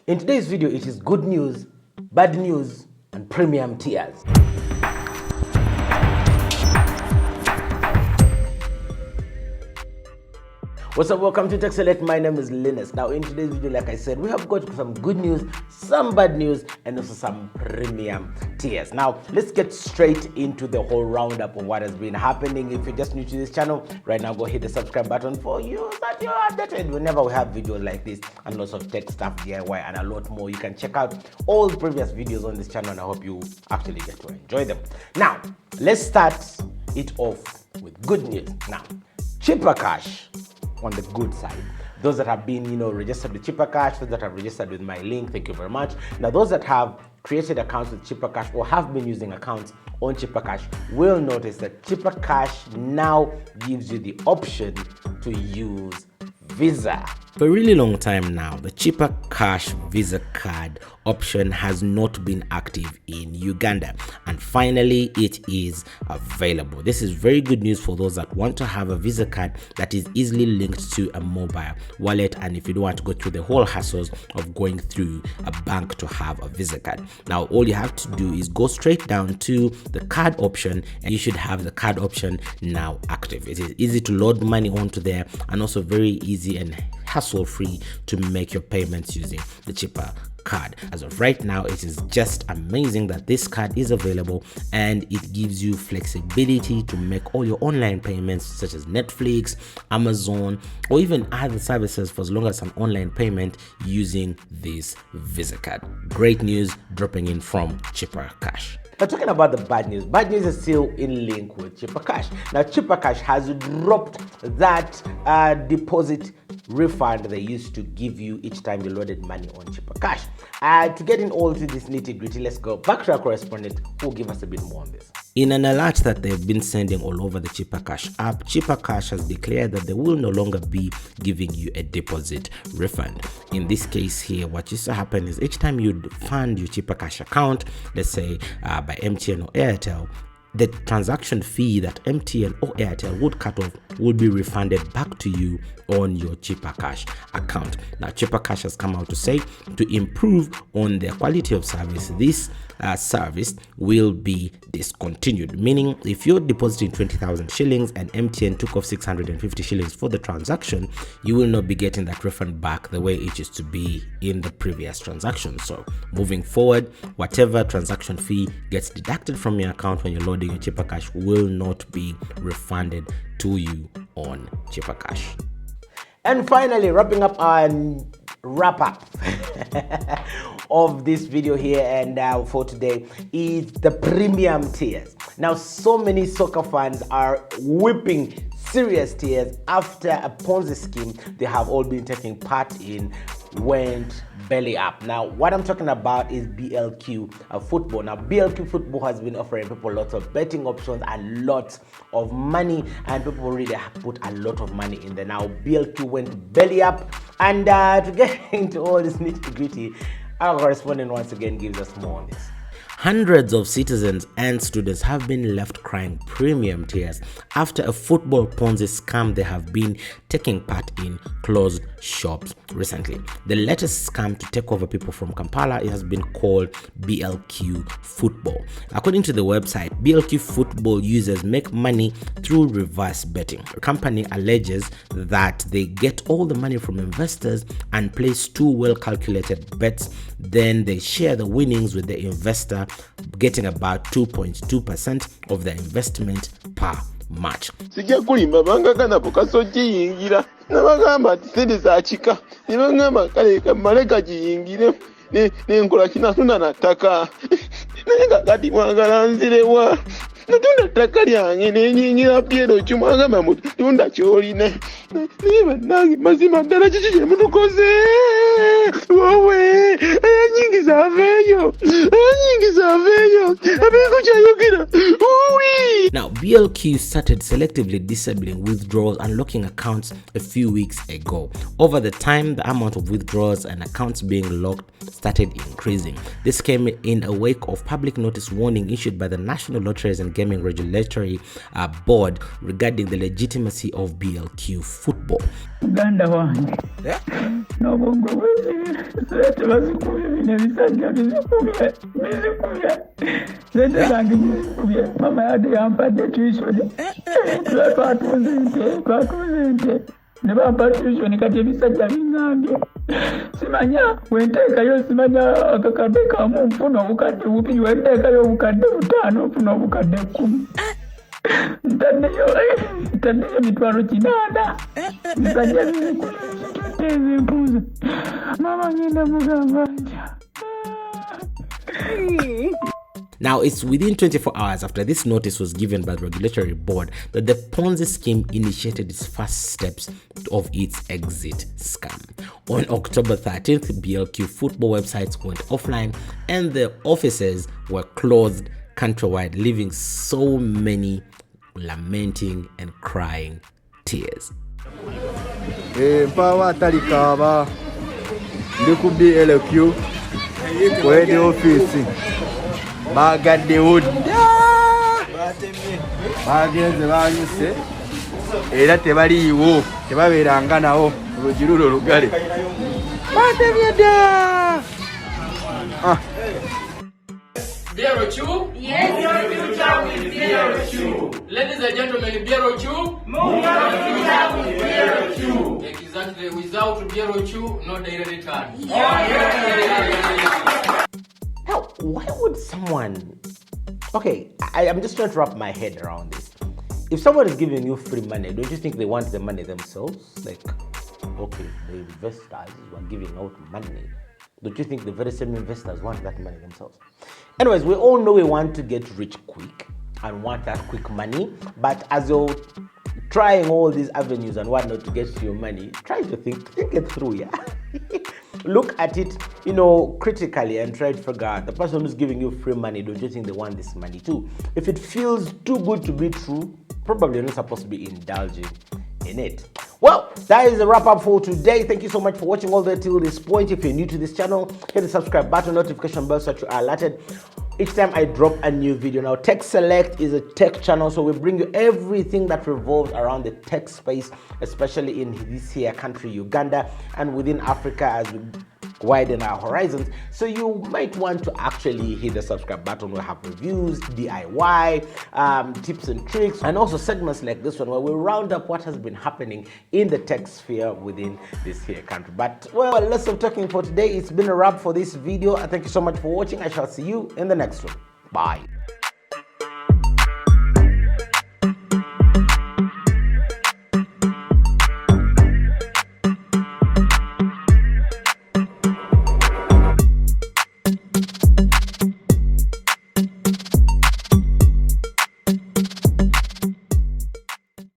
In today's video, it is good news, bad news, and premium tiers. What's up, welcome to Tech Select. My name is Linus. Now in today's video, like I said, we have got some good news, some bad news, and also some premium tiers. Now let's get straight into the whole roundup of what has been happening. If you're just new to this channel, right now go hit the subscribe button for you so that you're updated whenever we have videos like this and lots of tech stuff, DIY, and a lot more. You can check out all the previous videos on this channel, and I hope you actually get to enjoy them. Now let's start it off with good news. Now, Cheaper Cash on the good side. Those that have been, registered with Cheaper Cash, those that have registered with my link, thank you very much. Now, those that have created accounts with Cheaper Cash or have been using accounts on Cheaper Cash will notice that Cheaper Cash now gives you the option to use Visa. For a really long time now, the Cheaper Cash Visa card option has not been active in Uganda, and finally it is available. This is very good news for those that want to have a Visa card that is easily linked to a mobile wallet, and if you don't want to go through the whole hassles of going through a bank to have a Visa card. Now all you have to do is go straight down to the card option, and you should have the card option now active. It is easy to load money onto there, and also very easy and hassle-free to make your payments using the Cheaper card. As of right now, it is just amazing that this card is available, and it gives you flexibility to make all your online payments such as Netflix, Amazon, or even other services for as long as an online payment using this Visa card. Great news dropping in from Cheaper Cash. Now talking about the bad news is still in link with Cheaper Cash. Now Cheaper Cash has dropped that deposit refund they used to give you each time you loaded money on Cheaper Cash. To get in all to this nitty gritty, let's go back to our correspondent who will give us a bit more on this. In an alert that they've been sending all over the Cheaper Cash app, Cheaper Cash has declared that they will no longer be giving you a deposit refund. In this case here, what used to happen is each time you'd fund your Cheaper Cash account, let's say by MTN or Airtel, the transaction fee that MTN or Airtel would cut off would be refunded back to you on your Cheaper Cash account. Now, Cheaper Cash has come out to say to improve on their quality of service, this service will be discontinued. Meaning, if you're depositing 20,000 shillings and MTN took off 650 shillings for the transaction, you will not be getting that refund back the way it used to be in the previous transaction. So, moving forward, whatever transaction fee gets deducted from your account when you're loading your Cheaper Cash will not be refunded to you on Cheaper Cash. And finally, wrapping up our wrap up of this video here and for today is the premium tiers. Now, so many soccer fans are whipping serious tears after a Ponzi scheme they have all been taking part in went belly up. Now, what I'm talking about is BLQ Football. Now, BLQ Football has been offering people lots of betting options and lots of money, and people really have put a lot of money in there. Now, BLQ went belly up, and to get into all this nitty-gritty, our correspondent once again gives us more on this. Hundreds of citizens and students have been left crying premium tears after a football Ponzi scam they have been taking part in closed shops recently. The latest scam to take over people from Kampala has been called BLQ Football. According to the website, BLQ Football users make money through reverse betting. The company alleges that they get all the money from investors and place two well-calculated bets. Then they share the winnings with the investor, getting about 2.2% of the investment per match. Sijja kulimba bangagana bukaso giyingira nabagamba ati sente zaakika ne bangamba kale kamale kagiyingire nenkola kinasuna nattaka naye kakati mwagala nzirewa natunda ttaka lyange nenyingira Piero kimwagamba mutunda kyolina naye bannange mazima ddala kiki kye mutukoze wowe nyingiza aveeyo abingo kyayogera. Now, BLQ started selectively disabling withdrawals and locking accounts a few weeks ago. Over the time, the amount of withdrawals and accounts being locked started increasing. This came in a wake of public notice warning issued by the National Lotteries and Gaming Regulatory Board regarding the legitimacy of BLQ Football. Uganda wange n'obwongo bw'ebisente bazikubye bino ebisajja bizikubye sente zange bizikubye mama yadde yampadde tuition twatuuze ente ne bampa tuition kati ebisajja biŋŋambye simanya wenteekayo simanya akakadde kamu nfuna obukadde bubiri wenteekayo obukadde butaano nfuna obukadde 10 ntaddeyo emitwalo 8 nsajja bizimpuuza mama ngenda mugamba ntya. Now, it's within 24 hours after this notice was given by the regulatory board that the Ponzi scheme initiated its first steps of its exit scam. On October 13th, BLQ Football websites went offline and the offices were closed countrywide, leaving so many lamenting and crying tears. Mpawa talikaba ndi ku BLQ kwedi office bagaddewo dda bagenze banyuse era tebaliiwo tebabeeranga nawo olugi lulo lugale batemye dda. BLQ? Yes, your future with BLQ. Ladies and gentlemen, BLQ? Move your future with BLQ. Exactly. Without BLQ, no daily return. Now, why would someone... Okay, I'm just trying to wrap my head around this. If someone is giving you free money, don't you think they want the money themselves? Like, okay, the investors who are giving out money, don't you think the very same investors want that money themselves? Anyways, we all know we want to get rich quick and want that quick money, but as you're trying all these avenues and whatnot to get your money, try to think it through, yeah? Look at it, critically and try to figure out the person who's giving you free money, don't you think they want this money too? If it feels too good to be true, probably you're not supposed to be indulging in it. Well, that is a wrap up for today. Thank you so much for watching all the way till this point. If you're new to this channel, hit the subscribe button, notification bell so that you are alerted each time I drop a new video. Now, Tech Select is a tech channel, so we bring you everything that revolves around the tech space, especially in this here country, Uganda, and within Africa as we widen our horizons. So you might want to actually hit the subscribe button. We'll have reviews, DIY, tips and tricks, and also segments like this one where we round up what has been happening in the tech sphere within this here country. But well, let's stop talking for today. It's been a wrap for this video. Thank you so much for watching. I shall see you in the next one. Bye.